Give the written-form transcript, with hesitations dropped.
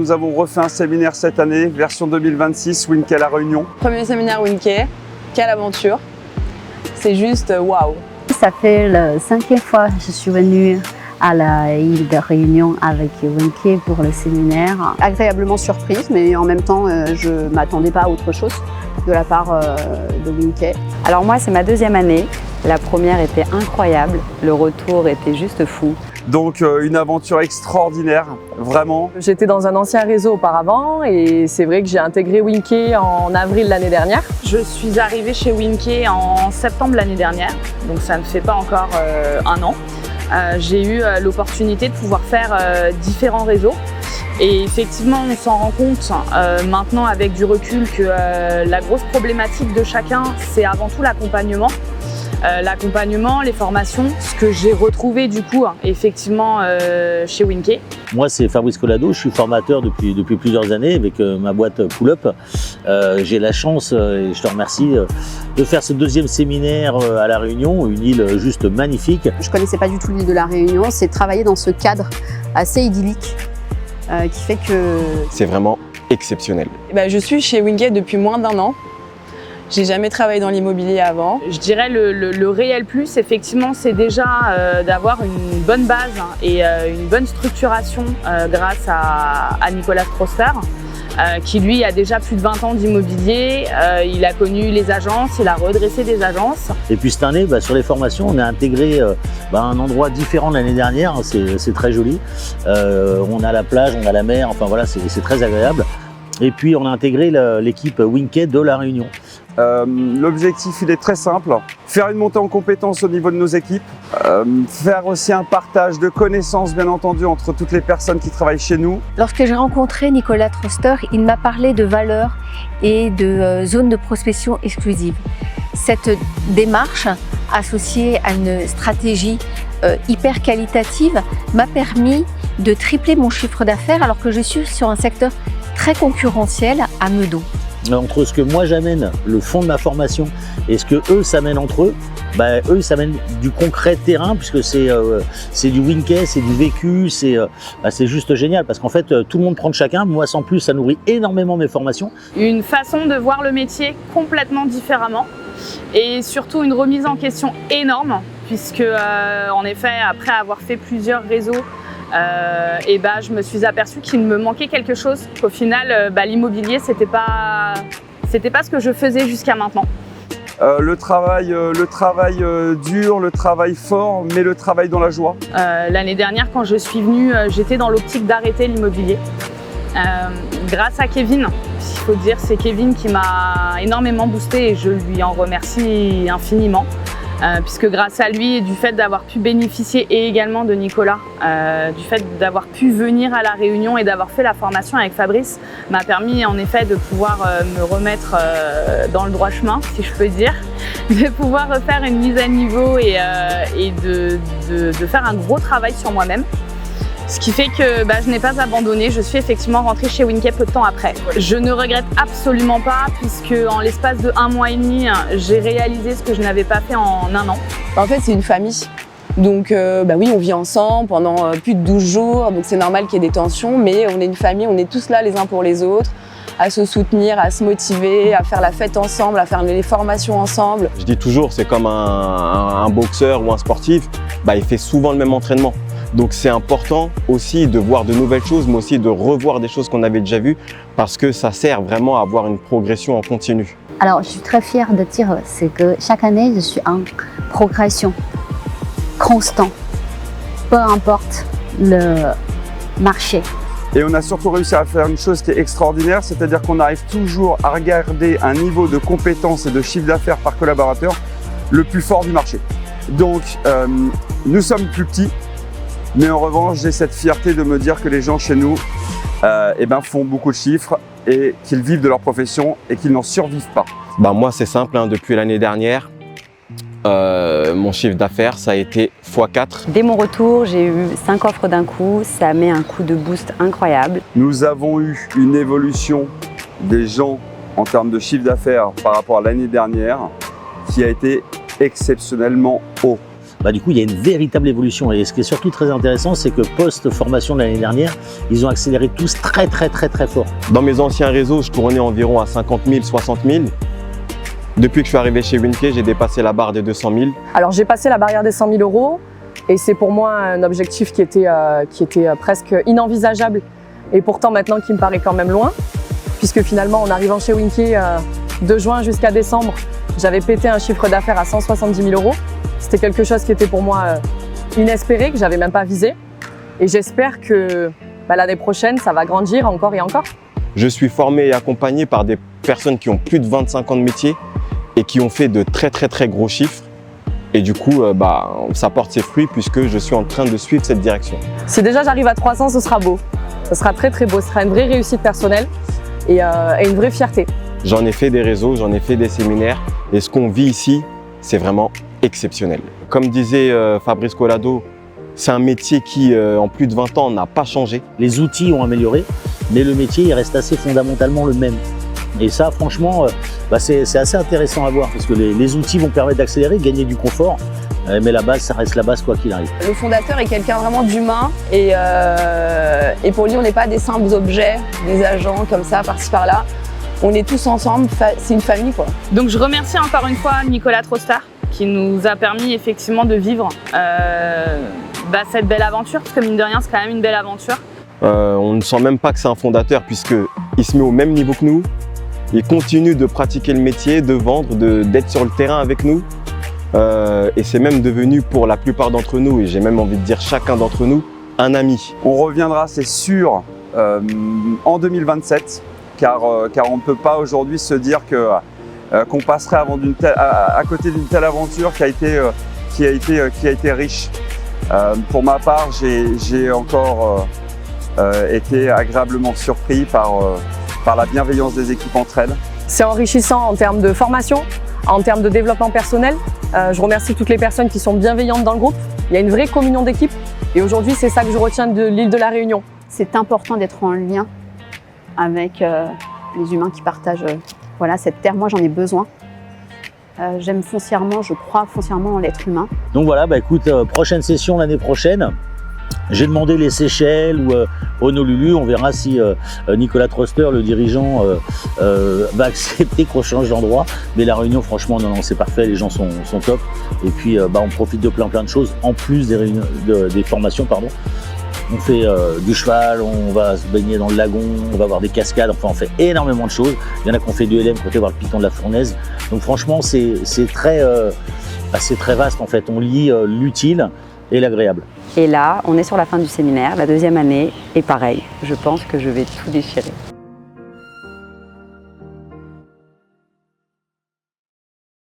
nous avons refait un séminaire cette année, version 2026, Winkey à La Réunion. Premier séminaire Winkey, quelle aventure! C'est juste waouh! Ça fait la 5e fois que je suis venue à la île de Réunion avec Winkey pour le séminaire. Agréablement surprise, mais en même temps, je ne m'attendais pas à autre chose de la part de Winkey. Alors moi, c'est ma 2e année. La première était incroyable, le retour était juste fou. Donc une aventure extraordinaire, vraiment. J'étais dans un ancien réseau auparavant et c'est vrai que j'ai intégré Winkey en avril l'année dernière. Je suis arrivée chez Winkey en septembre l'année dernière, donc ça ne fait pas encore un an. J'ai eu l'opportunité de pouvoir faire différents réseaux. Et effectivement, on s'en rend compte maintenant avec du recul que la grosse problématique de chacun, c'est avant tout l'accompagnement. L'accompagnement, les formations, ce que j'ai retrouvé du coup effectivement chez Winkey. Moi c'est Fabrice Collado, je suis formateur depuis plusieurs années avec ma boîte Pull Up. J'ai la chance, et je te remercie, de faire ce 2e séminaire à La Réunion, une île juste magnifique. Je ne connaissais pas du tout l'île de La Réunion, c'est travailler dans ce cadre assez idyllique qui fait que... C'est vraiment exceptionnel. Je suis chez Winkey depuis moins d'1 an. J'ai jamais travaillé dans l'immobilier avant. Je dirais le réel plus, effectivement, c'est déjà d'avoir une bonne base et une bonne structuration grâce à Nicolas Stroster, qui lui a déjà plus de 20 ans d'immobilier. Il a connu les agences, il a redressé des agences. Et puis cette année, sur les formations, on a intégré un endroit différent de l'année dernière, c'est très joli. On a la plage, on a la mer, enfin voilà, c'est très agréable. Et puis on a intégré l'équipe Winkey de La Réunion. L'objectif, il est très simple. Faire une montée en compétences au niveau de nos équipes. Faire aussi un partage de connaissances, bien entendu, entre toutes les personnes qui travaillent chez nous. Lorsque j'ai rencontré Nicolas Stroster, il m'a parlé de valeurs et de zones de prospection exclusive. Cette démarche, associée à une stratégie hyper qualitative, m'a permis de tripler mon chiffre d'affaires alors que je suis sur un secteur très concurrentiel à Meudon. Entre ce que moi j'amène, le fond de ma formation, et ce que eux s'amènent entre eux, eux ils s'amènent du concret terrain, puisque c'est du Winkey, c'est du vécu, c'est juste génial, parce qu'en fait tout le monde prend de chacun. Moi sans plus, ça nourrit énormément mes formations. Une façon de voir le métier complètement différemment et surtout une remise en question énorme, puisque en effet, après avoir fait plusieurs réseaux, je me suis aperçue qu'il me manquait quelque chose, qu'au final l'immobilier c'était pas ce que je faisais jusqu'à maintenant. Le travail dur, le travail fort, mais le travail dans la joie. L'année dernière quand je suis venue, j'étais dans l'optique d'arrêter l'immobilier. Grâce à Kevin, il faut dire, c'est Kevin qui m'a énormément boosté et je lui en remercie infiniment. Puisque grâce à lui et du fait d'avoir pu bénéficier, et également de Nicolas, du fait d'avoir pu venir à La Réunion et d'avoir fait la formation avec Fabrice, m'a permis en effet de pouvoir me remettre dans le droit chemin, si je peux dire, de pouvoir refaire une mise à niveau et de faire un gros travail sur moi-même. Ce qui fait que je n'ai pas abandonné, je suis effectivement rentrée chez Winkey peu de temps après. Je ne regrette absolument pas puisque en l'espace de 1 mois et demi, j'ai réalisé ce que je n'avais pas fait en 1 an. En fait, c'est une famille. Donc oui, on vit ensemble pendant plus de 12 jours, donc c'est normal qu'il y ait des tensions, mais on est une famille, on est tous là les uns pour les autres, à se soutenir, à se motiver, à faire la fête ensemble, à faire les formations ensemble. Je dis toujours, c'est comme un boxeur ou un sportif, il fait souvent le même entraînement. Donc c'est important aussi de voir de nouvelles choses, mais aussi de revoir des choses qu'on avait déjà vues, parce que ça sert vraiment à avoir une progression en continu. Alors, je suis très fière de dire, c'est que chaque année, je suis en progression constante, peu importe le marché. Et on a surtout réussi à faire une chose qui est extraordinaire, c'est-à-dire qu'on arrive toujours à regarder un niveau de compétence et de chiffre d'affaires par collaborateur le plus fort du marché. Donc, nous sommes plus petits, mais en revanche, j'ai cette fierté de me dire que les gens chez nous font beaucoup de chiffres et qu'ils vivent de leur profession et qu'ils n'en survivent pas. Moi, c'est simple, depuis l'année dernière, mon chiffre d'affaires, ça a été x4. Dès mon retour, j'ai eu 5 offres d'un coup, ça met un coup de boost incroyable. Nous avons eu une évolution des gens en termes de chiffre d'affaires par rapport à l'année dernière qui a été exceptionnellement haut. du coup il y a une véritable évolution. Et ce qui est surtout très intéressant, c'est que post-formation de l'année dernière, ils ont accéléré tous très fort. Dans mes anciens réseaux, je tournais environ à 50 000, 60 000. Depuis que je suis arrivé chez Winkey, j'ai dépassé la barre des 200 000. Alors j'ai passé la barrière des 100 000 euros et c'est pour moi un objectif qui était presque inenvisageable et pourtant maintenant qui me paraît quand même loin, puisque finalement en arrivant chez Winkey de juin jusqu'à décembre, j'avais pété un chiffre d'affaires à 170 000 euros. C'était quelque chose qui était pour moi inespéré, que j'avais même pas visé. Et j'espère que l'année prochaine, ça va grandir encore et encore. Je suis formé et accompagné par des personnes qui ont plus de 25 ans de métier et qui ont fait de très gros chiffres. Et du coup, ça porte ses fruits puisque je suis en train de suivre cette direction. Si déjà j'arrive à 300, ce sera beau. Ce sera très beau, ce sera une vraie réussite personnelle et une vraie fierté. J'en ai fait des réseaux, j'en ai fait des séminaires et ce qu'on vit ici, c'est vraiment exceptionnel. Comme disait Fabrice Collado, c'est un métier qui, en plus de 20 ans, n'a pas changé. Les outils ont amélioré, mais le métier il reste assez fondamentalement le même. Et ça, franchement, c'est assez intéressant à voir parce que les outils vont permettre d'accélérer, de gagner du confort, mais la base, ça reste la base quoi qu'il arrive. Le fondateur est quelqu'un vraiment d'humain et pour lui, on n'est pas des simples objets, des agents comme ça, par-ci par-là. On est tous ensemble, c'est une famille quoi. Donc je remercie encore une fois Nicolas Trostar qui nous a permis effectivement de vivre cette belle aventure, parce que mine de rien c'est quand même une belle aventure. On ne sent même pas que c'est un fondateur puisqu'il se met au même niveau que nous. Il continue de pratiquer le métier, de vendre, d'être sur le terrain avec nous. Et c'est même devenu pour la plupart d'entre nous, et j'ai même envie de dire chacun d'entre nous, un ami. On reviendra, c'est sûr, en 2027, car on ne peut pas aujourd'hui se dire qu'on passerait à côté d'une telle aventure qui a été riche. Pour ma part, j'ai encore été agréablement surpris par la bienveillance des équipes entre elles. C'est enrichissant en termes de formation, en termes de développement personnel. Je remercie toutes les personnes qui sont bienveillantes dans le groupe. Il y a une vraie communion d'équipe et aujourd'hui c'est ça que je retiens de l'île de la Réunion. C'est important d'être en lien avec les humains qui partagent cette terre. Moi j'en ai besoin. J'aime foncièrement, je crois foncièrement en l'être humain. Donc voilà, écoute, prochaine session l'année prochaine. J'ai demandé les Seychelles ou Honolulu, on verra si Nicolas Troster, le dirigeant, va accepter qu'on change d'endroit. Mais la Réunion, franchement, non, c'est parfait, les gens sont top. Et puis, on profite de plein de choses, en plus des formations, pardon. On fait du cheval, on va se baigner dans le lagon, on va voir des cascades, enfin on fait énormément de choses. Il y en a qui ont fait du LM, côté voir le piton de la Fournaise. Donc franchement, c'est très vaste en fait. On lie l'utile et l'agréable. Et là, on est sur la fin du séminaire, la deuxième année, et pareil, je pense que je vais tout déchirer.